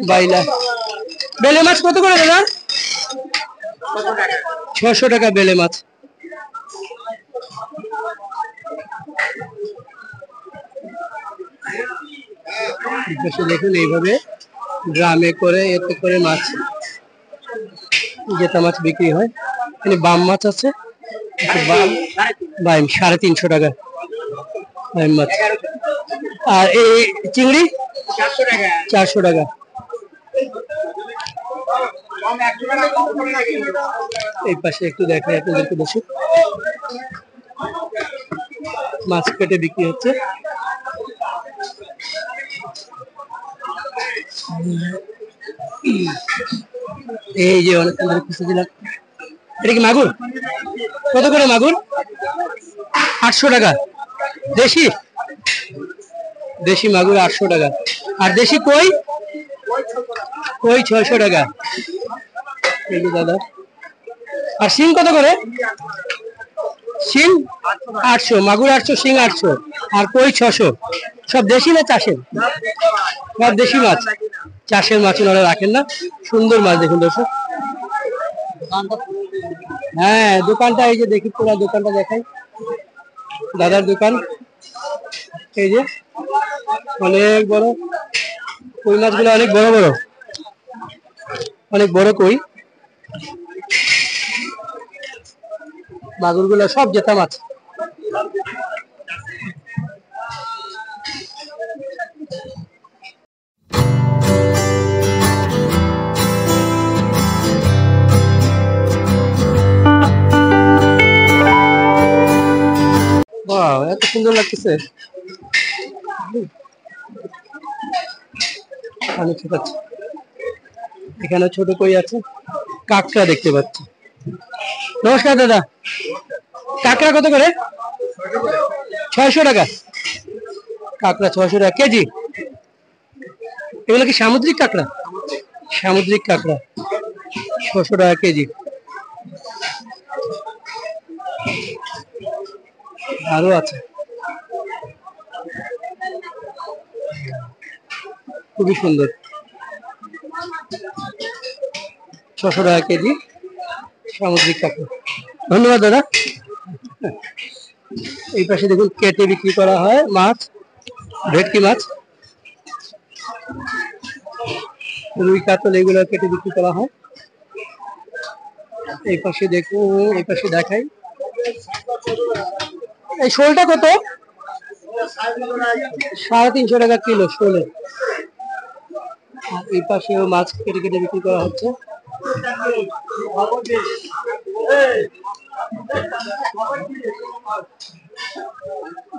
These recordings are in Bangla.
বাইলা। বেলে মাছ কত করে দাদা? 600 টাকা বেলে মাছ। দেখুন এইভাবে ড্রামে করে এতে করে মাছ জেতা মাছ বিক্রি হয়। এখানে বাম মাছ আছে, বাইম 350 টাকা বাইম মাছ। আর এই চিংড়ি 400 টাকা। এই পাশে একটু দেখাই আপনাদেরকে, বসে মাছ কেটে বিক্রি হচ্ছে। এই যে অনেক সুন্দর খুঁজে দিলাম। এটা কি মাগুর? কত করে মাগুর? 800 টাকা। দেশি দেশি মাগুর 800 টাকা। আর দেশি কই? কই 600 টাকা। এই যে দাদা। আর শিং কত করে? শিং 800, মাগুর 800, শিং 800, আর কই 600। সব দেশি না চাষের? সব দেশি মাছ, চাষের মাছ ওনারা রাখেন না। সুন্দর মাছ দেখুন দর্শক। হ্যাঁ, দোকানটা এই যে দেখি, পুরো দোকানটা দেখাই। দাদার দোকান এই যে, অনেক বড় কই মাছগুলো, অনেক বড় বড়, অনেক বড় কই। মাগুরগুলো সব জেতা মাছ। বাহ, এত সুন্দর লাগতেছে। এখানে ছোট কই আছে, কাঁকড়া দেখতে পাচ্ছি। নমস্কার দাদা, কাঁকড়া কত করে? 600 টাকা। কাঁকড়া 600 টাকা কেজি। এগুলো কি সামুদ্রিক কাঁকড়া? সামুদ্রিক কাঁকড়া 600 টাকা কেজি। আরো আছে, খুবই সুন্দর। 600 টাকা কেজি সামুদ্রিক কাঁকড়া। ধন্যবাদ দাদা। এই পাশে দেখুন কেটে বিক্রি করা হয় মাছ, ভেটকি মাছ, রুই কাতল, এগুলো কেটে বিক্রি করা হয়। এই পাশে দেখুন, এই পাশে দেখাই। এই শোলটা কত? 350 টাকা কিলো শোলে। এই পাশেও মাছ কেটে কেটে বিক্রি করা হচ্ছে।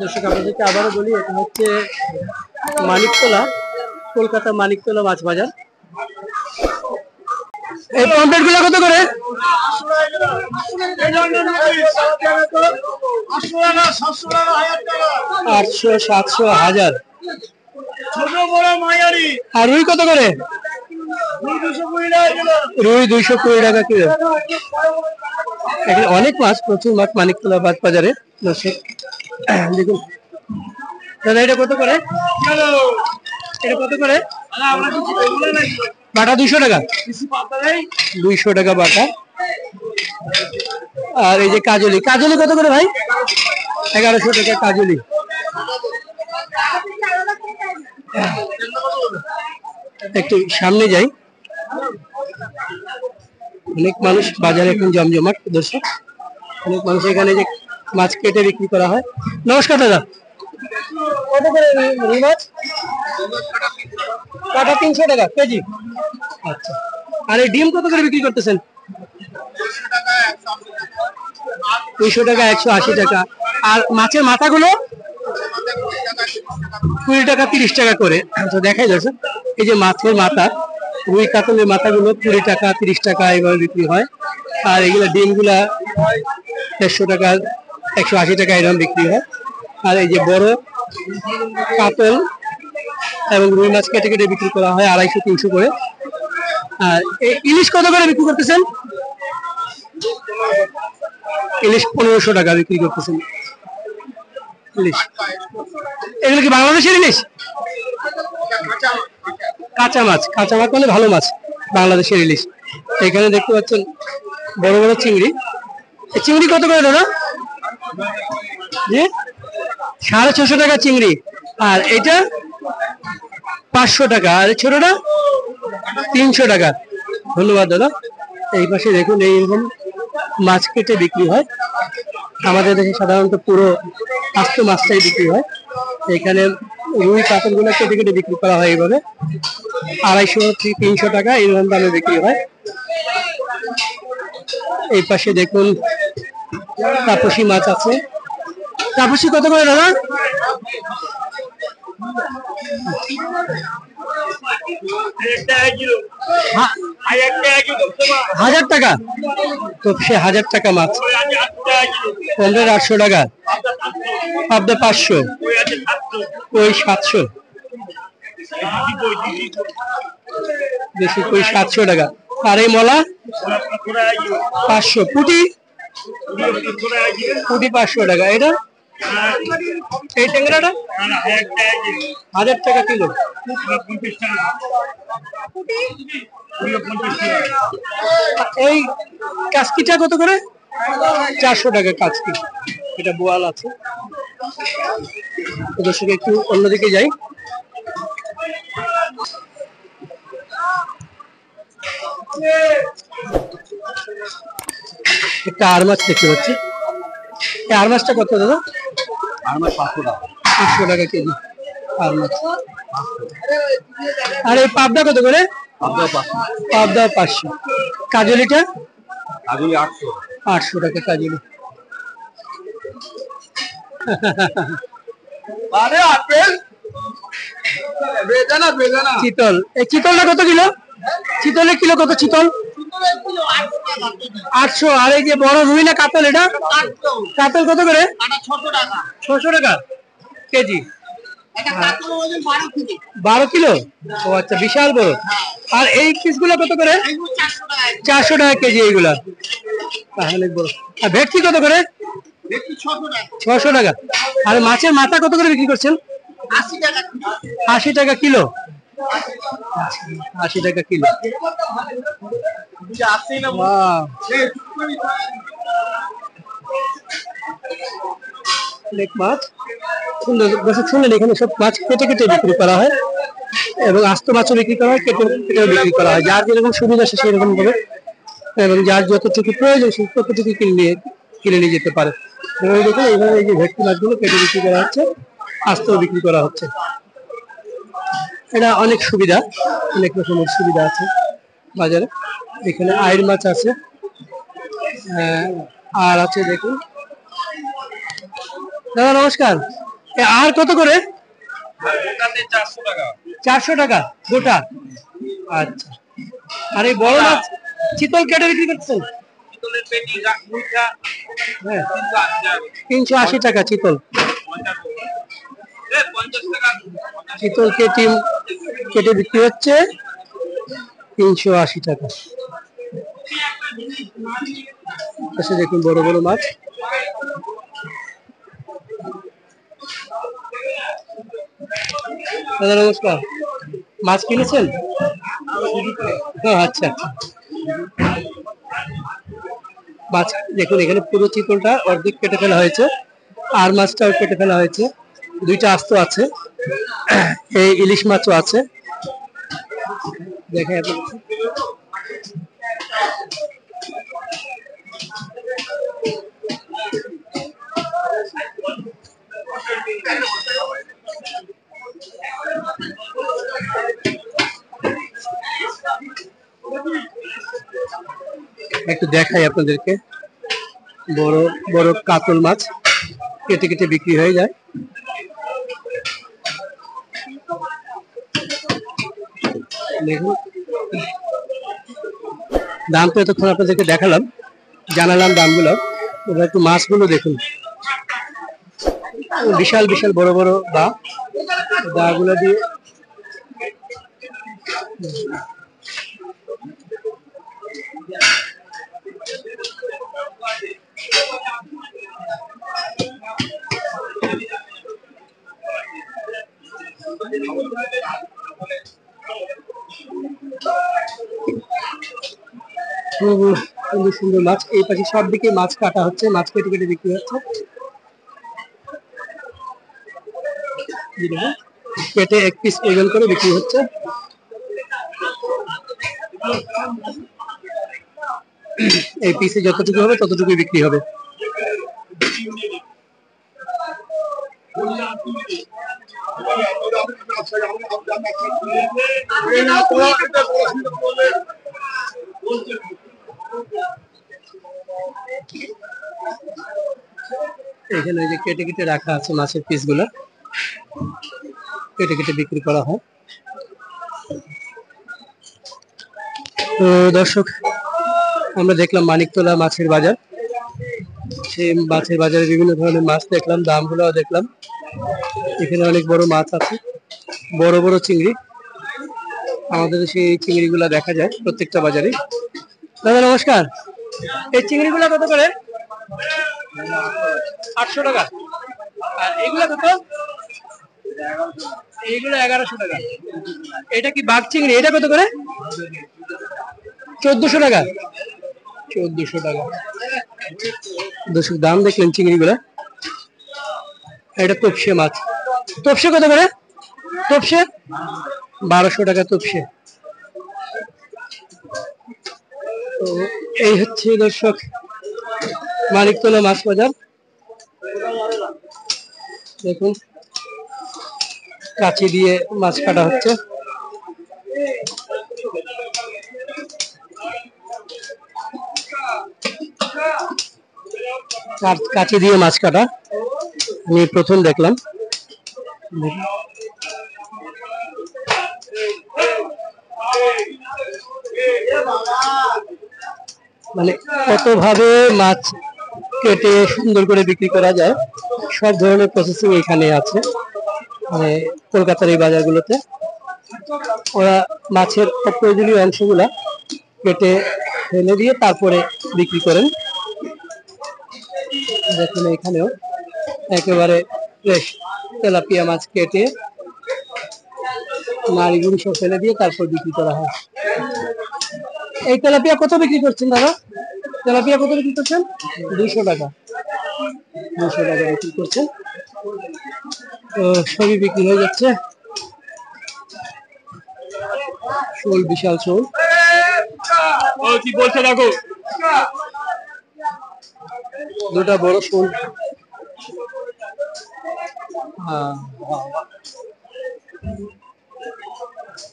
দর্শক আপনাদেরকে আবারও বলি, এটা হচ্ছে মানিকতলা, কলকাতা মানিকতলা মাছ বাজার। এই পমফ্রেট গুলো কত করে? 800, 700, 1000। আর রুই কত করে? রুই 220 টাকা কিলো। এখানে অনেক মাছ, প্রচুর মাছ মানিকতলা মাছ বাজারে। দর্শক দেখুন দাদা, এটা কত করে? এটা কত করে? বাটা 200 টাকা। 200 টাকা বাটা। আর এই যে কাজলি, কাজলি কত করে ভাই? 1100 টাকা কাজলি। একটু সামনে যাই, অনেক মানুষ বাজারে এখন জমজমাট। দর্শক অনেক মানুষ এখানে যে মাছ কেটে বিক্রি করা হয়। নমস্কার দাদা, কত করে রুই মাছ? কাটা 300 টাকা কেজি। আচ্ছা, আর এই ডিম কত করে বিক্রি করতেছেন? 200 টাকা, 180 টাকা। আর মাছের মাথাগুলো 20 টাকা, 30 টাকা করে। তো দেখাই দর্শক, এই যে মাছের মাথা, রুই কাতলের মাথাগুলো 20 টাকা, 30 টাকা এইভাবে বিক্রি হয়। আর এগুলো ডিমগুলা 150 টাকা, 180 টাকা এরকম বিক্রি হয়। আর এই যে বড় কাতল এবং রুই মাছ কেটে কেটে বিক্রি করা হয় 250, 300 করে। আর ইলিশ কত করে বিক্রি করতেছেন? ইলিশ 1500 টাকা বিক্রি করতেছেন। ইলিশ এগুলো কি বাংলাদেশের ইলিশ? কাঁচা মাছ মানে ভালো মাছ, বাংলাদেশের ইলিশ। এখানে দেখতে পাচ্ছেন বড় বড় চিংড়ি। এই চিংড়ি কত করে দাদা? জি, 650 টাকা চিংড়ি। আর এটা 500 টাকা। আর ছোটটা 300 টাকা। ধন্যবাদ দাদা। এই পাশে দেখুন এইরকম মাছ কেটে বিক্রি হয়। আমাদের দেশে সাধারণত পুরো আস্ত মাছটাই বিক্রি হয়। এখানে রুই কাতল গুলো কেটে কেটে বিক্রি করা হয় এইভাবে 250-300 টাকা এরকম দামে বিক্রি হয়। এই পাশে দেখুন তাপসী মাছ আছে। তাপসী কত করে দাদা? 1000 টাকা। তো সে 1000 টাকা মাছ। 800 টাকা। পাবদা 500, কই 700, দেশি কই 700 টাকা। আর এই মলা 500। পুঁটি 500 টাকা। এটা এই ট্যাংরাটা 1000 টাকা কিলো। এই কাসকিটা কত করে? 400 টাকা কাচকি। এটা বোয়াল আছে। দর্শক একটু অন্যদিকে যাই। একটা আর মাছ দেখতে পাচ্ছি। এই আর মাছটা কত দাদা? আর মাছ 500 টাকা। 500 টাকা কেজি আর মাছ। আর এই পাবদা কত করে? পাবদা 500। কাজলিটা? কাজলি 800। 800 টাকা কাজলি। আরে আপেল বেদানা বেদানা। চিতল, এই চিতলটা কত কিলো? চিতলের কিলো কত? চিতল 800। আর এই যে বড় রুই না কাতল, এটা কাতল কত করে? 600 টাকা কেজি। 12 কিলো। ও আচ্ছা, বিশাল বড়। আর এই পিসগুলো কত করে? 400 টাকা কেজি এইগুলা। অনেক বড়। আর ভেটকি কত করে? 600 টাকা। আর মাছের মাথা কত করে বিক্রি করছেন? 80 টাকা কিলো। 80 টাকা কিলো। অনেক মাছ সুন্দর। শুনলেন এখানে সব মাছ কেটে কেটে বিক্রি করা হয় এবং আস্ত মাছও বিক্রি করা হয়, কেটে কেটে বিক্রি করা হয়। যার যেরকম সুবিধা সে সেরকম ভাবে এবং যার যতটুকু প্রয়োজন সে ততটুকু কিনে নিয়ে যেতে পারে। দেখুন এইভাবে এই যে ভেটকি মাছগুলো কেটে বিক্রি করা হচ্ছে, আস্তও বিক্রি করা হচ্ছে। এটা অনেক সুবিধা, অনেক রকমের সুবিধা আছে বাজারে। এখানে আইর মাছ আছে, আর আছে দেখুন। দাদা নমস্কার। আর কত করে? 400 টাকা গোটা। আচ্ছা। আর এই বড় মাছ চিতল কেটে বিক্রি করছেন? 380 টাকা চিতল। চিতল কেটে বিক্রি হচ্ছে 380 টাকা। দেখুন বড় বড় মাছ। দাদা নমস্কার। মাছ কিনেছেন? আচ্ছা আচ্ছা। মাছ দেখুন এখানে পুরো চিতলটা অর্ধেক কেটে ফেলা হয়েছে, আর মাছটাও কেটে ফেলা হয়েছে। দুইটা আস্ত আছে। এই ইলিশ মাছও আছে। দেখে একটু দেখাই আপনাদেরকে। বড় বড় কাতল মাছ কেটে কেটে বিক্রি হয়ে যায়। দেখুন দাম তো এতক্ষণ আপনাদেরকে দেখালাম, জানালাম দামগুলো। এবার একটু মাছগুলো দেখুন। বিশাল বিশাল বড় বড় দাগুলো দিয়ে খুব সুন্দর সুন্দর মাছ। এই পাশে সব দিকে মাছ কাটা হচ্ছে, মাছ কেটে কেটে বিক্রি হচ্ছে। কেটে এক পিস ওজন করে বিক্রি হচ্ছে। এই পিসে যতটুকু হবে ততটুকুই বিক্রি হবে। এখানে যে কেটে কেটে রাখা আছে মাছের পিস গুলো, কেটে কেটে বিক্রি করা হয়। তো দর্শক, আমরা দেখলাম মানিকতলা মাছের বাজার। সেই মাছের বাজারে বিভিন্ন ধরনের মাছ দেখলাম, দামগুলো দেখলাম। এখানে অনেক বড় মাছ আছে, বড় বড় চিংড়ি। আমাদের সেই চিংড়িগুলা দেখা যায় প্রত্যেকটা বাজারে। দাদা নমস্কার, এই চিংড়িগুলা কত করে? 800 টাকা। আর এগুলা কত? এইগুলো 1100 টাকা। এটা কি বাঘ চিংড়ি? এটা কত করে? 1400 টাকা। 1400 টাকা। দর্শক, দাম দেখলেন চিংড়িগুলা। এটা তোপসে মাছ। তোপসে কত করে? তোপসে 1200 টাকা তোপসে। তো এই হচ্ছে দর্শক মানিকতলা মাছ বাজার। দেখুন, কাঁচি দিয়ে মাছ কাটা হচ্ছে। কাঁচি দিয়ে মাছ কাটা আমি প্রথম দেখলাম। মানে কত ভাবে মাছ কেটে সুন্দর করে বিক্রি করা যায়, সব ধরনের প্রসেসিং এখানে আছে। মানে কলকাতার এই বাজারগুলোতে ওরা মাছের অপ্রয়োজনীয় অংশগুলা কেটে ফেলে দিয়ে তারপরে বিক্রি করেন। দেখুন, এখানেও একেবারে ফ্রেশ তেলাপিয়া মাছ কেটে নাড়িগুলো সব ফেলে দিয়ে তারপর বিক্রি করা হয়। এই তেলাপিয়া কত বিক্রি করছেন দাদা? তেলাপিয়া কত বিক্রি করছেন? 200 টাকা। 200 টাকা বিক্রি করছেন। তো সবই বিক্রি হয়ে যাচ্ছে। শোল, বিশাল শোল। কি বলছে দেখো, দুটা বড় শোল।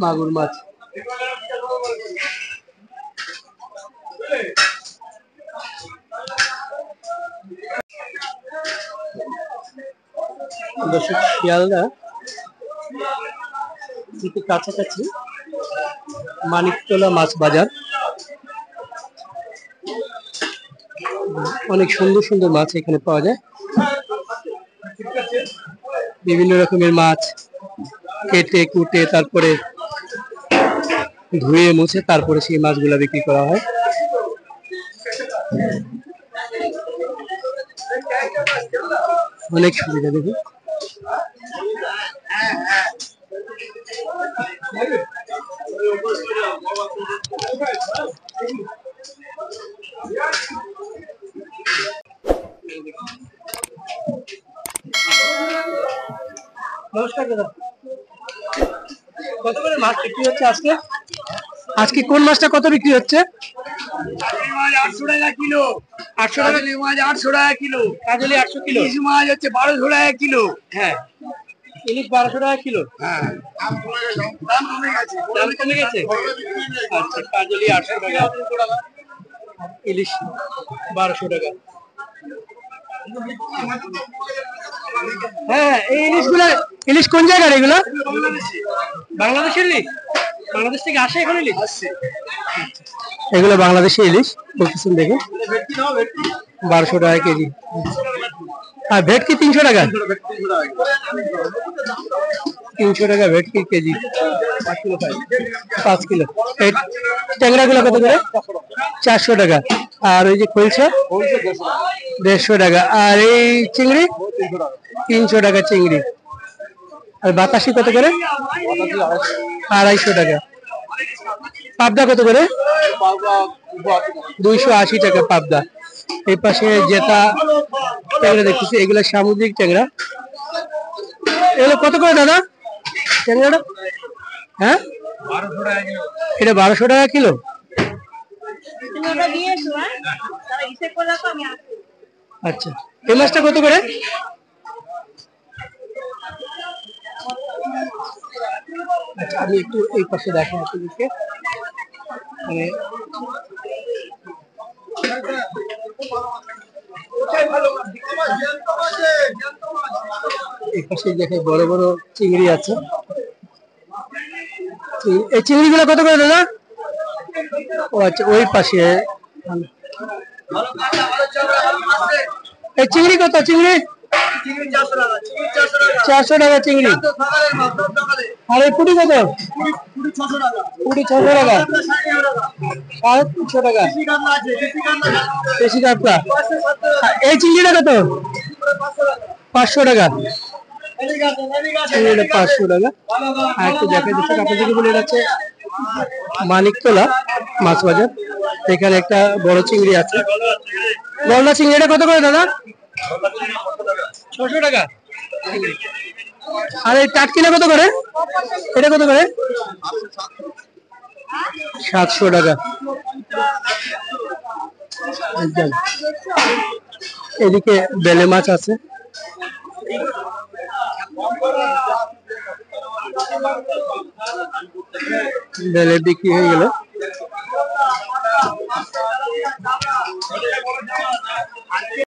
মাগুর মাছ। দর্শক, শিয়ালদা থেকে কাছাকাছি মানিকতলা মাছ বাজার। অনেক সুন্দর সুন্দর মাছ এখানে পাওয়া যায়। বিভিন্ন রকমের মাছ কেটে কুটে তারপরে ধুয়ে মুছে তারপরে সেই মাছগুলা বিক্রি করা হয়। অনেক সুবিধা। দেখুন, নমস্কার দাদা, কত করে মাছ বিক্রি হচ্ছে আজকে? আজকে কোন মাছটা কত বিক্রি হচ্ছে? 800 টাকা কিলো। 800 টাকা মাছ 800 টাকা কিলো। কাজলি 800 কিলো। ইলিশ মাছ হচ্ছে 1200 টাকা কিলো। হ্যাঁ, ইলিশ 1200 টাকা কিলো। হ্যাঁ, দাম কমে গেছে। দাম কমে গেছে। আচ্ছা, কাজলি 800 টাকা, ইলিশ 1200 টাকা। হ্যাঁ, এই ইলিশগুলা, ইলিশ কোন জায়গার এগুলা? বাংলাদেশের ইলিশ? বাংলাদেশ থেকে আসে এখন ইলিশ? এগুলো বাংলাদেশি ইলিশ বলতেছেন। দেখুন, 1200 টাকা কেজি। আর ভেটকি 300 টাকা। 300 টাকা ভেটকি কেজি। 5 কিলো। এই ট্যাংরা গুলো কত করে? 400 টাকা। আর ওই যে খলসা 150 টাকা। আর এই চিংড়ি 300 টাকা চিংড়ি। আর বাতাসি কত করে? 250 টাকা। পাবদা কত করে? 280 টাকা পাবদা। এই পাশে জেতা ট্যাংরা দেখতেছি, এগুলো সামুদ্রিক ট্যাংরা। এগুলো কত করে দাদা ট্যাংরাটা? হ্যাঁ, এটা 1200 টাকা কিলো। আচ্ছা, এই মাছটা কত করে? আচ্ছা, আমি একটু এই পাশে দেখাই আপনাদেরকে। মানে এই পাশে দেখে বড় বড় চিংড়ি আছে। এই চিংড়ি গুলো কত করে দাদা? ও আচ্ছা, ওই পাশে। এই চিংড়ি কত? চিংড়ি 400 টাকা চিংড়ি। আর এই পুঁটি কত? পুঁটি 600 টাকা। 350 টাকা দেশি কাতলা। এই চিংড়িটা কত? 500 টাকা। চিংড়িটা 500 টাকা। আর একটু দেখা যাচ্ছে আপনাদেরকে বলে যাচ্ছে মানিকতলা মাছ বাজার। এখানে একটা বড় চিংড়ি আছে। গলদা চিংড়িটা কত করে দাদা? 600 টাকা। আর এই টাটকিনা কত করে? এটা কত করে? 700 টাকা। এদিকে বেলে মাছ আছে। বেলে বিক্রি হয়ে গেল।